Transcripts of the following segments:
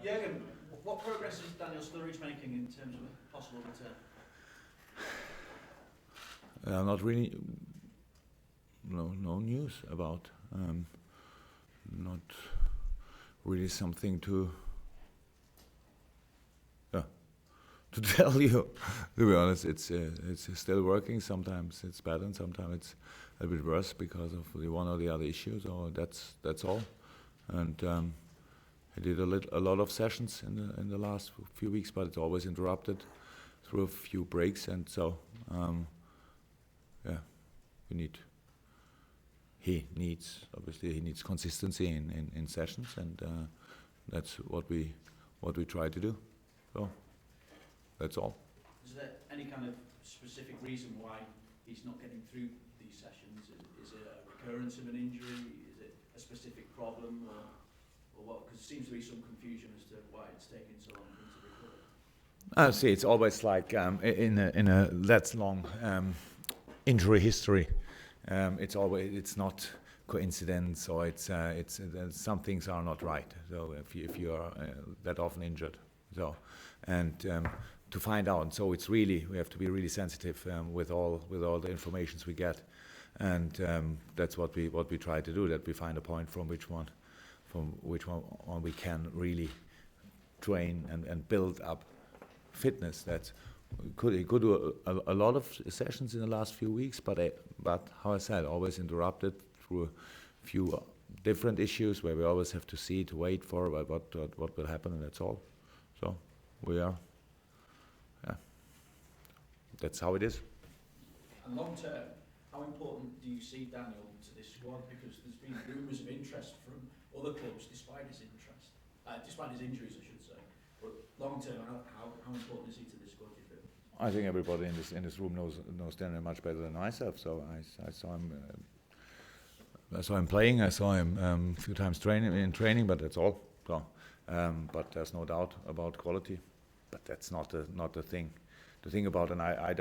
Jurgen, what progress is Daniel Sturridge making in terms of a possible return? Not really. No news about. Not really something to tell you. To be honest, it's still working. Sometimes it's better, and sometimes it's a bit worse because of the one or the other issue. So that's all. And I did a lot of sessions in the last few weeks, but it's always interrupted through a few breaks, and so he needs consistency in sessions, and that's what we try to do. So that's all. Is there any kind of specific reason why he's not getting through these sessions? Is it a recurrence of an injury? Is it a specific problem, or what? Because there seems to be some confusion as to why it's taking so long for him to recover. See, it's always like in a that long injury history. It's not coincidence, or it's some things are not right. So if you are that often injured, so and to find out, so it's really, we have to be really sensitive with all the informations we get, and that's what we try to do. That we find a point from which one we can really train and build up fitness. He could do a lot of sessions in the last few weeks, but how I said, always interrupted through a few different issues where we always have to wait for what will happen, and that's all. So we are, that's how it is. And long term, how important do you see Daniel to this squad? Because there's been rumours of interest from other clubs despite his injuries, I should say. But long term, how important is he to this squad, do you feel? I think everybody in this room knows Daniel much better than myself. So I saw him. I saw him playing. I saw him a few times in training, but that's all. So, but there's no doubt about quality. But that's not the thing to think about. And I'm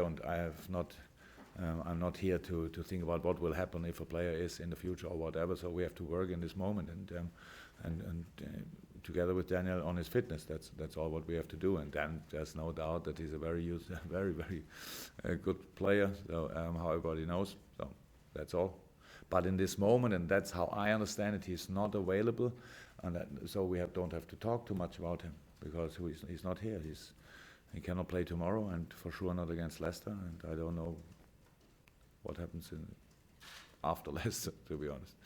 not here to think about what will happen if a player is in the future or whatever. So we have to work in this moment and together with Daniel on his fitness. That's all what we have to do. And then there's no doubt that he's a very good player. So how everybody knows. So that's all. But in this moment, and that's how I understand it, he's not available, and so we don't have to talk too much about him because he's not here. He cannot play tomorrow, and for sure not against Leicester. And I don't know what happens after Leicester, to be honest.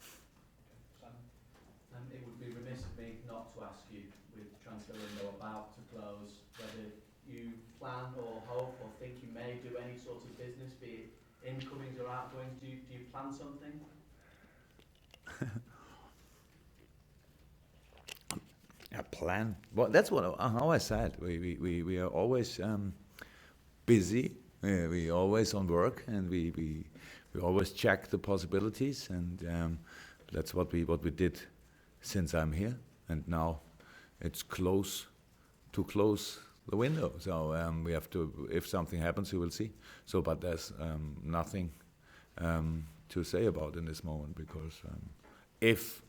It would be remiss of me not to ask you, with transfer window about to close, whether you plan or hope or think you may do any sort of business, be it incomings or outgoings. Do you plan something? A plan? Well, that's how I said. We are always busy. We always on work, and we always check the possibilities, and that's what we did since I'm here. And now it's to close the window. So we have to. If something happens, we will see. So, but there's nothing to say about in this moment, because if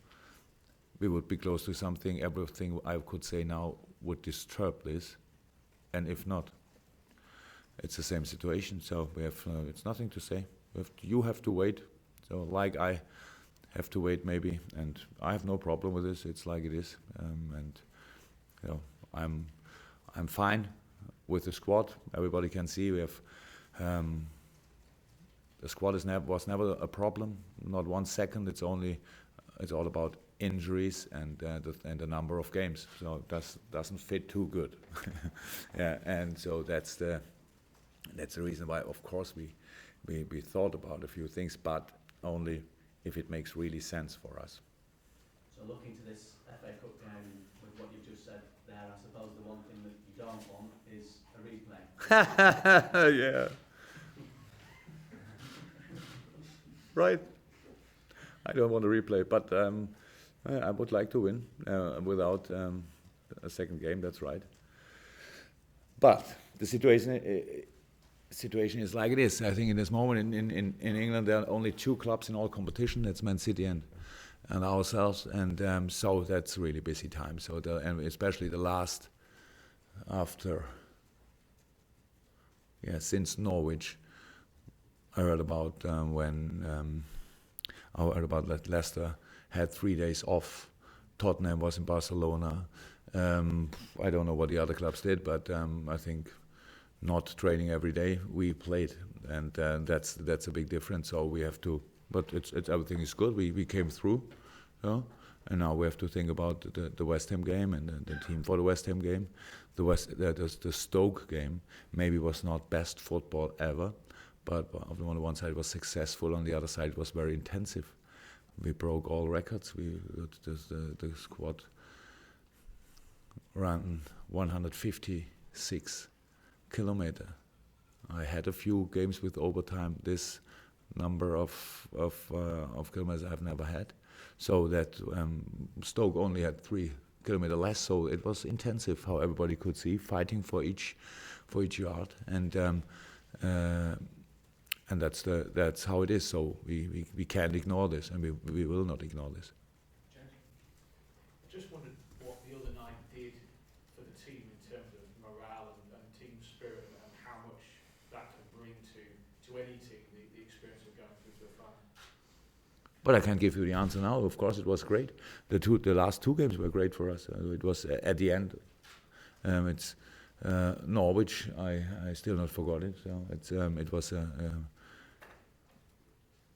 we would be close to something, everything I could say now would disturb this, and if not, it's the same situation. So we have it's nothing to say. You have to wait. So like I have to wait maybe, and I have no problem with this. It's like it is, and you know I'm fine with the squad. Everybody can see we have. The squad was never a problem, not 1 second. It's all about injuries and the number of games. So it doesn't fit too good. Yeah, and so that's the reason why, of course, we thought about a few things, but only if it makes really sense for us. So looking to this FA Cup game with what you've just said there, I suppose the one thing that you don't want is a replay. Yeah. Right. I don't want to replay, but I would like to win without a second game. That's right. But the situation is like it is. I think in this moment in England there are only 2 clubs in all competition. That's Man City and ourselves, and so that's really busy time. So and especially the last after, since Norwich, I heard about I heard about that Leicester had 3 days off. Tottenham was in Barcelona. I don't know what the other clubs did, but I think not training every day. We played, and that's a big difference. So we have to, but it's everything is good. We came through, and now we have to think about the West Ham game and the team for the West Ham game. The Stoke game maybe was not best football ever, but on the one side it was successful. On the other side it was very intensive. We broke all records. The squad ran 156 kilometer. I had a few games with overtime. This number of kilometers I've never had. So that Stoke only had 3 kilometer less. So it was intensive. How everybody could see, fighting for each yard, and that's how it is. So we can't ignore this, and we will not ignore this. James, I just wondered what the other night did for the team in terms of morale and team spirit, and how much that can bring to any team, the experience of going through to a final. But I can't give you the answer now. Of course, it was great. The last 2 games were great for us. It was at the end. It's Norwich. I still not forgot it. So it was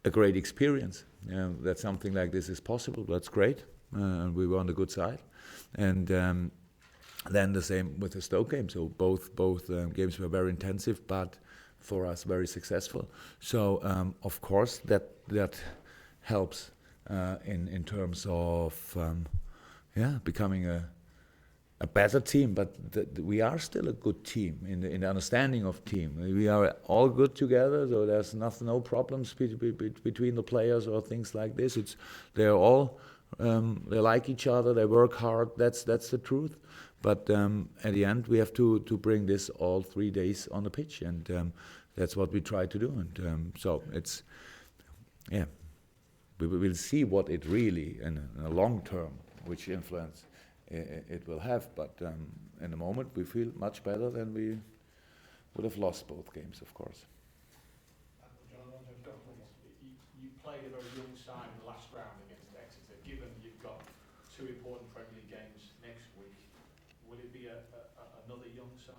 a great experience. That something like this is possible. That's great, and we were on the good side. And then the same with the Stoke game. So both games were very intensive, but for us very successful. So of course that helps in terms of becoming a better team, but we are still a good team in the understanding of team. We are all good together, so there's no problems between the players or things like this. They're all they like each other, they work hard. That's the truth. But at the end, we have to bring this all 3 days on the pitch, and that's what we try to do. And so it's we will see what it really in a long term, which influence it will have, but in the moment we feel much better than we would have lost both games, of course. You played a very young side in the last round against Exeter. Given you've got 2 important Premier League games next week, will it be another young side?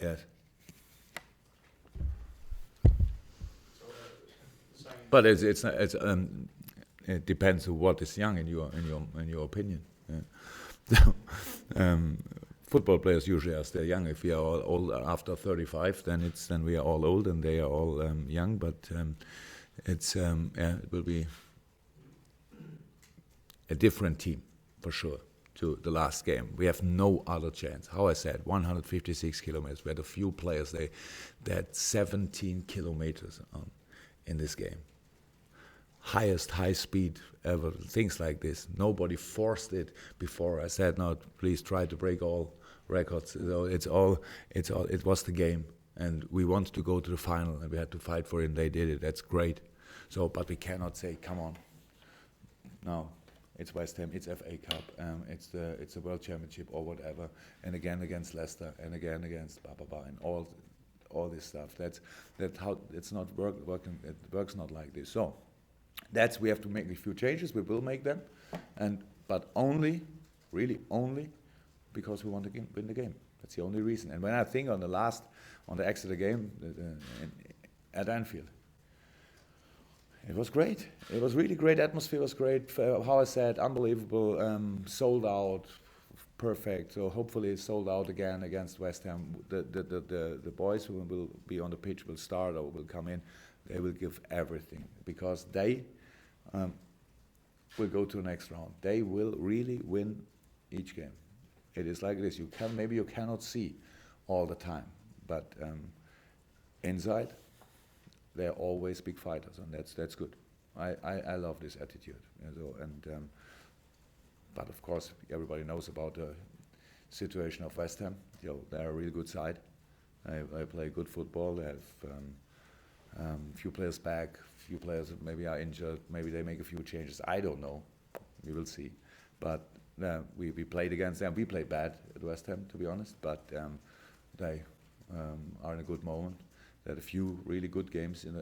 Yes. So, saying But it depends on what is young in your opinion. So, football players usually are still young. If we are all old after 35, then we are all old and they are all young. But it will be a different team for sure to the last game. We have no other chance. How I said, 156 kilometers. We had a few players they had 17 kilometers in this game. Highest high speed ever, things like this. Nobody forced it before. I said, no, please try to break all records. So it was the game, and we wanted to go to the final, and we had to fight for it, and they did it. That's great. So, but we cannot say, come on. No, it's West Ham, it's FA Cup, it's the World Championship or whatever, and again against Leicester, and again against blah blah blah, and all this stuff. That's how it's not working. It works not like this. So. We have to make a few changes. We will make them, but really only, because we want to win the game. That's the only reason. And when I think on the Exeter game at Anfield, it was great. It was really great. Atmosphere was great. How I said, unbelievable. Sold out, perfect. So hopefully it's sold out again against West Ham. The boys who will be on the pitch will start or will come in. They will give everything because they will go to the next round. They will really win each game. It is like this. Maybe you cannot see all the time, but inside they are always big fighters, and that's good. I love this attitude. But of course, everybody knows about the situation of West Ham. They're a really good side. They play good football. They have Few players back, few players maybe are injured, maybe they make a few changes. I don't know. We will see. But we played against them. We played bad at West Ham, to be honest, but they are in a good moment. They had a few really good games in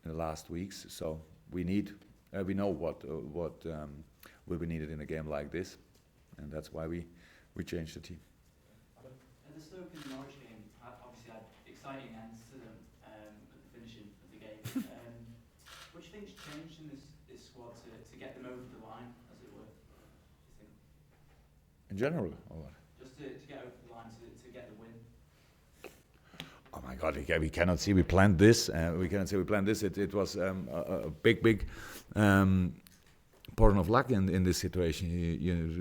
the last weeks. So we know what will be needed in a game like this, and that's why we changed the team. At the Stoke and Norwich game, obviously had exciting ends to them at the finishing of the game. What do you think's changed in this squad to get them over the line, as it were? Do you think? In general, or what? Just to get over the line to get the win. Oh my God! We cannot see. We planned this. We cannot say we planned this. It was a big portion of luck in this situation.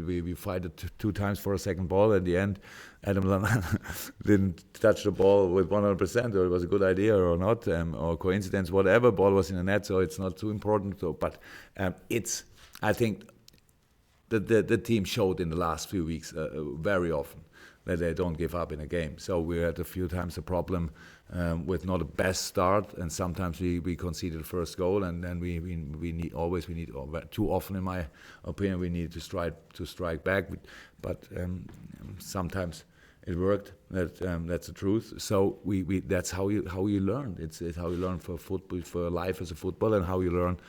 We fight it two times for a second ball. At the end, Adam Lallana didn't touch the ball with 100%, or it was a good idea or not, or coincidence, whatever. Ball was in the net, so it's not too important. So, but I think the team showed in the last few weeks very often that they don't give up in a game. So we had a few times a problem with not a best start, and sometimes we conceded the first goal, and then we need too often, in my opinion, we need to strike back. But sometimes it worked. That's the truth. So that's how you learn. It's how you learn for football, for life as a footballer, and how you learn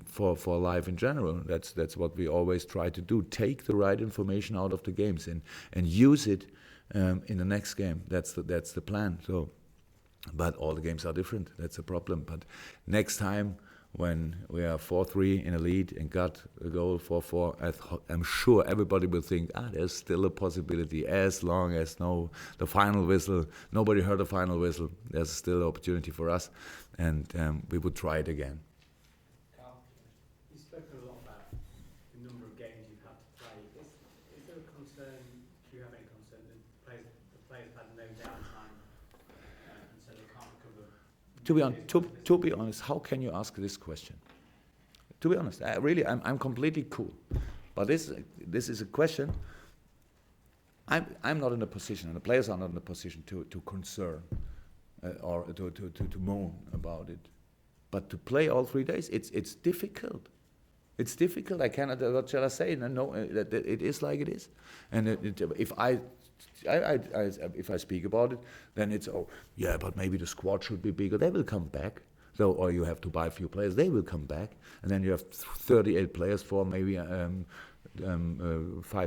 for life in general. That's what we always try to do. Take the right information out of the games and use it in the next game. That's the plan. So, but all the games are different. That's a problem. But next time, when we are 4-3 in a lead and got a goal 4-4, I'm sure everybody will think, there's still a possibility. As long as the final whistle, nobody heard the final whistle, there's still an opportunity for us, and we would try it again. Carl, you've spoken a lot about the number of games you've had to play. Is there a concern, do you have any concern that the players had no downtime and so they can't recover? To be honest, how can you ask this question? To be honest, I'm completely cool. But this is a question. I'm not in a position, and the players are not in a position to concern or to moan about it. But to play all 3 days, it's difficult. It's difficult. I cannot. What shall I say? No, it is like it is. And if I speak about it, then it's but maybe the squad should be bigger. They will come back. So, or you have to buy a few players. They will come back, and then you have 38 players for maybe 5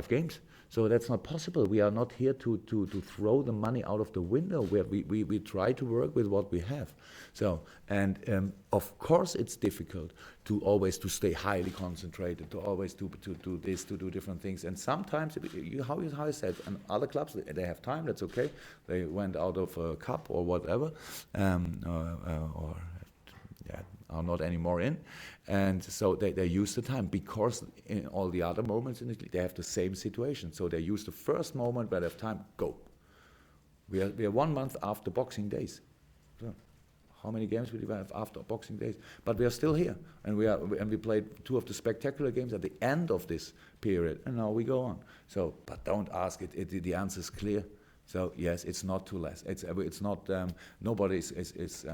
games. So that's not possible. We are not here to throw the money out of the window. We try to work with what we have. So, and of course it's difficult to always to stay highly concentrated, to always to do this, to do different things. And sometimes, how I said, and other clubs, they have time, that's okay. They went out of a cup or whatever, are not anymore in, and so they use the time, because in all the other moments in Italy they have the same situation. So they use the first moment where they have time, go. We are 1 month after Boxing Days. So how many games will we have after Boxing Days? But we are still here, and we played 2 of the spectacular games at the end of this period, and now we go on. So, but don't ask it. The answer is clear. So yes, it's not too less. It's not. Nobody is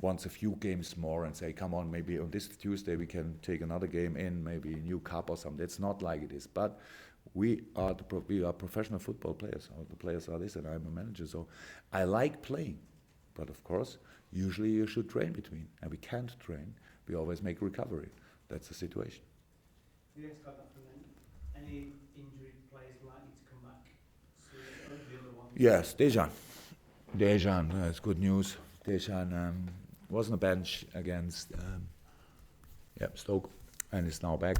wants a few games more and say, come on, maybe on this Tuesday we can take another game in, maybe a new cup or something. It's not like it is. But we are professional football players. All the players are this, and I'm a manager, so I like playing. But of course, usually you should train between, and we can't train. We always make recovery. That's the situation. Yes, got that from them. Any injured players likely to come back soon? The other one? Yes, Dejan, that's good news. Dejan was on the bench against Stoke, and is now back.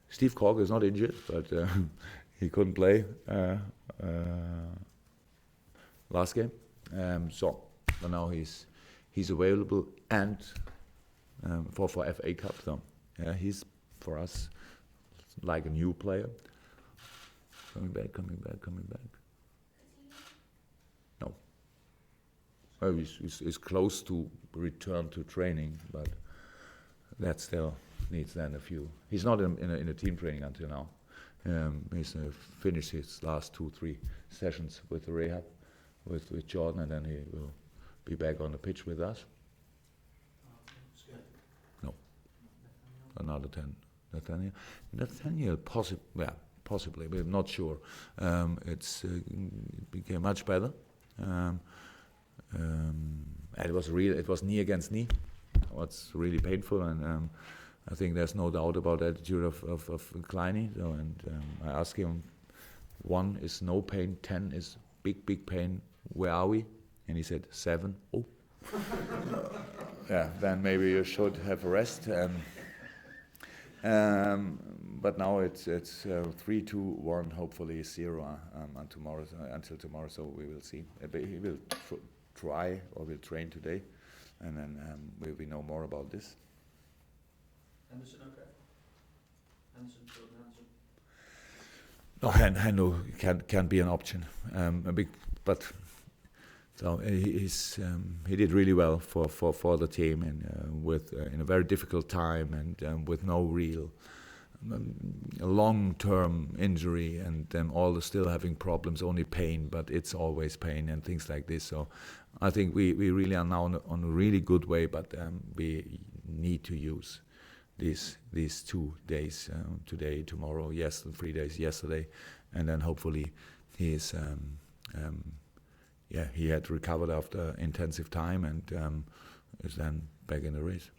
Steve Cork is not injured, but he couldn't play last game. So now he's available, and for FA Cup. So he's for us like a new player. Coming back. No. Well, he's close to return to training, but that still needs then a few. He's not in a team training until now. He's finished his last 2-3 sessions with the rehab, with Jordan, and then he will be back on the pitch with us. Another 10. Nathaniel, possibly, but not sure. It became much better. And it was knee against knee. What's really painful, and I think there's no doubt about the attitude of Kleiny. So, I asked him, 1 is no pain, 10 is big pain. Where are we? And he said 7. Oh, yeah. Then maybe you should have a rest. But now it's 3, 2, 1. Hopefully 0 until tomorrow. So we will see. He will try or will train today, and then we know more about this. Henderson okay? Henderson, Jordan Henderson? No, Hendo can be an option. So he did really well for the team, and in a very difficult time, and with no real long-term injury, and them all still having problems, only pain, but it's always pain and things like this. So I think we really are now on a really good way, but we need to use these 2 days, today, tomorrow, 3 days yesterday, and then hopefully he had recovered after intensive time, and is then back in the race.